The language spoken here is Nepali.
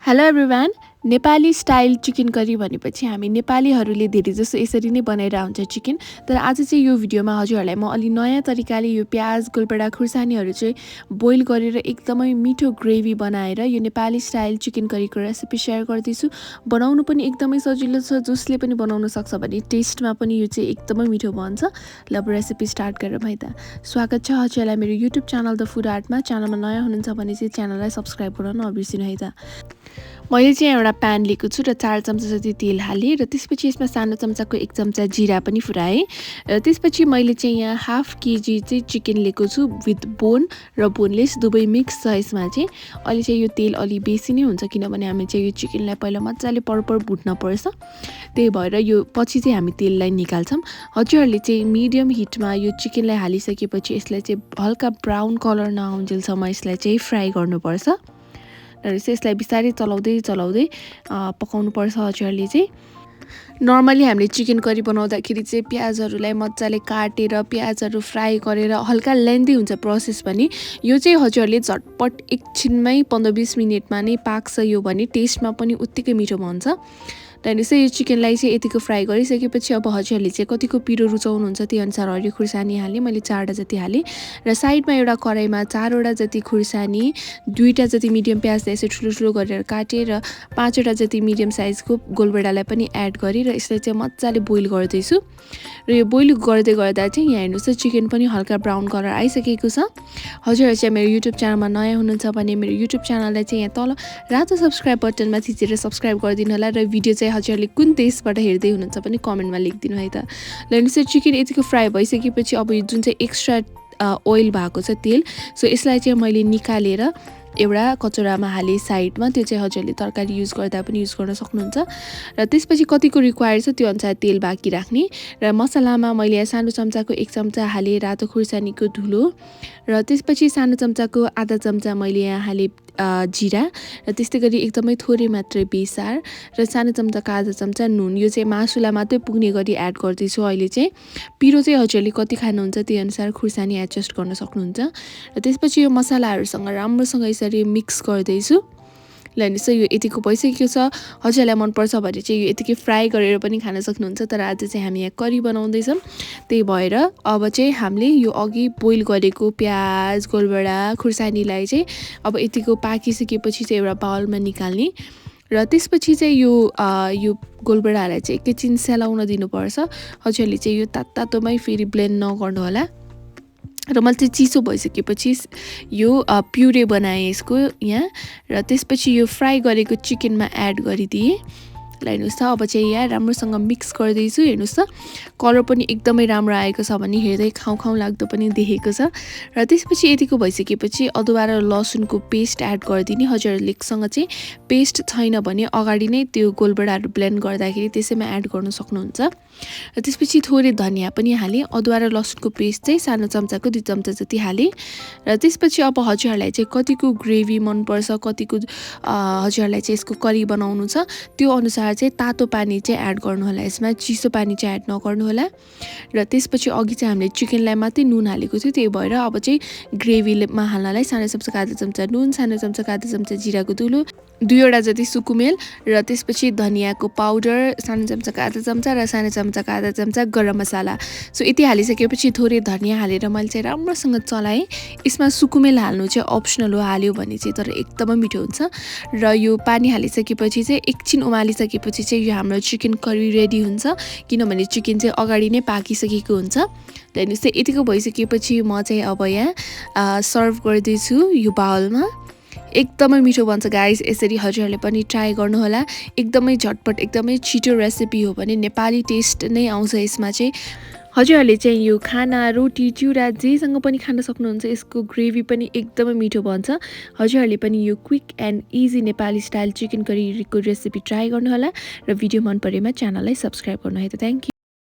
Hello everyone Nepali style chicken curry भनेपछि हामी नेपालीहरूले धेरै जसो यसरी नै बनाएर हुन्छ चिकन। तर आज चाहिँ यो भिडियोमा हजुरहरूलाई म अलि नयाँ तरिकाले यो प्याज गोलबेडा खुर्सानीहरू चाहिँ बोइल गरेर एकदमै मिठो ग्रेभी बनाएर यो नेपाली स्टाइल चिकन करीको रेसिपी सेयर गर्दैछु। बनाउनु पनि एकदमै सजिलो छ, जसले पनि बनाउन सक्छ भने टेस्टमा पनि यो चाहिँ एकदमै मिठो बन्छ। ल अब रेसिपी स्टार्ट गरौँ है त। स्वागत छ हजुरहरूलाई मेरो युट्युब च्यानल द फुड आर्टमा। च्यानलमा नयाँ हुनुहुन्छ भने चाहिँ च्यानललाई सब्सक्राइब गर्न नबिर्सिनु है त। मैले चाहिँ एउटा प्यान लिएको छु र 4 चम्चा जति तेल हालेँ र त्यसपछि यसमा सानो चम्चाको 1 चम्चा जिरा पनि फुराएँ र त्यसपछि मैले चाहिँ यहाँ हाफ केजी चाहिँ चिकन लिएको छु विथ बोन र बोनलेस दुवै मिक्स छ यसमा चाहिँ। अहिले चाहिँ यो तेल अलि बेसी नै हुन्छ किनभने हामी चाहिँ यो चिकनलाई पहिला मजाले परपर भुट्न पर्छ, त्यही भएर यो पछि चाहिँ हामी तेललाई निकाल्छौँ। हजुरहरूले चाहिँ मिडियम हिटमा यो चिकनलाई हालिसकेपछि यसलाई चाहिँ हल्का ब्राउन कलर नआउन्जेलसम्म यसलाई चाहिँ फ्राई गर्नुपर्छ र यसलाई बिस्तारै चलाउँदै पकाउनु पर्छ। हजुरहरूले चाहिँ नर्मली हामीले चिकन करी बनाउँदाखेरि चाहिँ प्याजहरूलाई मजाले काटेर प्याजहरू फ्राई गरेर हल्का लेन्दी हुन्छ प्रोसेस पनि। यो चाहिँ हजुरहरूले झटपट एकछिनमै 15-20 मिनटमा नै पाक्छ यो भने टेस्टमा पनि उत्तिकै मिठो बन्छ। त्यहाँदेखि चाहिँ यो चिकनलाई चाहिँ यतिको फ्राई गरिसकेपछि अब हजुरहरूले चाहिँ कतिको पिरो रुचाउनुहुन्छ त्यही अनुसार हरियो खुर्सानी हालेँ, मैले 4वटा जति हालेँ र साइडमा एउटा कराईमा 4वटा जति खुर्सानी, 2टा जति मिडियम प्याजलाई यसो ठुलो ठुलो गरेर काटेँ र 5वटा जति मिडियम साइजको गोलबेडालाई पनि एड गरेँ र यसलाई चाहिँ मजाले बोइल गर्दैछु। र यो बोइल गर्दै गर्दा चाहिँ यहाँ हेर्नुहोस् त चिकन पनि हल्का ब्राउन कलर आइसकेको छ। हजुरहरू चाहिँ मेरो युट्युब च्यानलमा नयाँ हुनुहुन्छ भने मेरो युट्युब च्यानललाई चाहिँ यहाँ तल रातो सब्सक्राइब बटनमा थिचेर सब्सक्राइब गरिदिनु होला र भिडियो चाहिँ हजुरहरूले कुन देशबाट हेर्दै हुनुहुन्छ पनि कमेन्टमा लेखिदिनु है त। ल हेर्नुहोस् चिकन यतिको फ्राई भइसकेपछि अब यो जुन चाहिँ एक्स्ट्रा ओइल भएको छ तेल, सो यसलाई चाहिँ मैले निकालेर एउटा कचौरामा हालेँ साइडमा। त्यो चाहिँ हजुरहरूले तरकारी युज गर्दा पनि युज गर्न सक्नुहुन्छ र त्यसपछि कतिको रिक्वायर्ड छ त्यो अनुसार तेल बाँकी राख्ने। र मसलामा मैले सानो चम्चाको 1 चम्चा हालेँ रातो खुर्सानीको धुलो र त्यसपछि सानो चम्चाको आधा चम्चा मैले यहाँ हालेँ जिरा र त्यस्तै गरी एकदमै थोरै मात्रै बेसार र सानो चम्चाको आधा चम्चा नुन। यो चाहिँ मासुलाई मात्रै पुग्ने गरी एड गर्दैछु अहिले चाहिँ। पिरो चाहिँ हजुरहरूले कति खानुहुन्छ त्यही अनुसार खुर्सानी एडजस्ट गर्न सक्नुहुन्छ र त्यसपछि यो मसलाहरूसँग राम्रोसँग यसरी मिक्स गर्दैछु। ल हेर्नुहोस् यो यतिको भइसकेको छ। हजुरहरूलाई मनपर्छ भने चाहिँ यो यतिकै फ्राई गरेर पनि खान सक्नुहुन्छ, तर आज चाहिँ हामी यहाँ करी बनाउँदैछौँ त्यही भएर अब चाहिँ हामीले यो अघि बोइल गरेको प्याज गोलबेडा खुर्सानीलाई चाहिँ अब यतिको पाकिसकेपछि चाहिँ एउटा बाउलमा निकाल्ने र त्यसपछि चाहिँ यो गोलबेडालाई चाहिँ एकैछिन सेलाउन दिनुपर्छ। हजुरहरूले चाहिँ यो तातोमै फेरि ब्लेन्ड नगर्नु होला। र मैले चाहिँ चिसो भइसकेपछि यो प्युरे बनाएँ यसको यहाँ र त्यसपछि यो फ्राई गरेको चिकनमा एड गरिदिएँ। ल हेर्नुहोस् त अब चाहिँ यहाँ राम्रोसँग मिक्स गर्दैछु। हेर्नुहोस् त कलर पनि एकदमै राम्रो आएको छ भने हेर्दै खाउँ लाग्दो पनि देखेको छ। र त्यसपछि यतिको भइसकेपछि अदुवा र लसुनको पेस्ट एड गरिदिने। हजुरहरूलेसँग चाहिँ पेस्ट छैन भने अगाडि नै त्यो गोलबेडाहरू ब्लेन्ड गर्दाखेरि त्यसैमा एड गर्न सक्नुहुन्छ। र त्यसपछि थोरै धनियाँ पनि हालेँ। अदुवा र लसुनको पेस्ट चाहिँ सानो चम्चाको 2 चम्चा जति हालेँ र त्यसपछि अब हजुरहरूलाई चाहिँ कतिको ग्रेभी मनपर्छ, कतिको हजुरहरूलाई चाहिँ यसको करी बनाउनु छ त्यो अनुसार चाहिँ तातो पानी चाहिँ एड गर्नु होला यसमा, चिसो पानी चाहिँ एड नगर्नु होला। र त्यसपछि अघि चाहिँ हामीले चिकनलाई मात्रै नुन हालेको थियो, त्यही भएर अब चाहिँ ग्रेभीमा हाल्नलाई सानो चम्चाको आधा चम्चा नुन, सानो चम्चाको आधा चम्चा जिराको धुलो, 2वटा जति सुकुमेल र त्यसपछि धनियाँको पाउडर सानो चम्चाको आधा चम्चा र सानो चम्चाको आधा चम्चा गरम मसाला। सो यति हालिसकेपछि थोरै धनियाँ हालेर मैले चाहिँ राम्रोसँग चलाएँ। यसमा सुकुमेल हाल्नु चाहिँ अप्सनल हो, हाल्यो भने चाहिँ तर एकदमै मिठो हुन्छ। र यो पानी हालिसकेपछि चाहिँ एकछिन उमालिसकेपछि चाहिँ यो हाम्रो चिकन करी रेडी हुन्छ किनभने चिकन चाहिँ अगाडि नै पाकिसकेको हुन्छ। हेर्नुहोस् चाहिँ यतिको भइसकेपछि म चाहिँ अब यहाँ सर्भ गर्दैछु यो बाउलमा। एकदमै मिठो बन्छ गाइस, यसरी हजुरहरूले पनि ट्राई गर्नुहोला। एकदमै झटपट एकदमै छिटो रेसिपी हो भने नेपाली टेस्ट नै आउँछ यसमा चाहिँ। हजुरहरूले चाहिँ यो खाना रोटी चिउरा जेसँग पनि खान सक्नुहुन्छ। यसको ग्रेभी पनि एकदमै मिठो बन्छ। हजुरहरूले पनि यो quick and easy Nepali style chicken करीको रेसिपी ट्राई गर्नुहोला र भिडियो मन परेमा च्यानललाई सब्सक्राइब गर्नु है त। Thank you.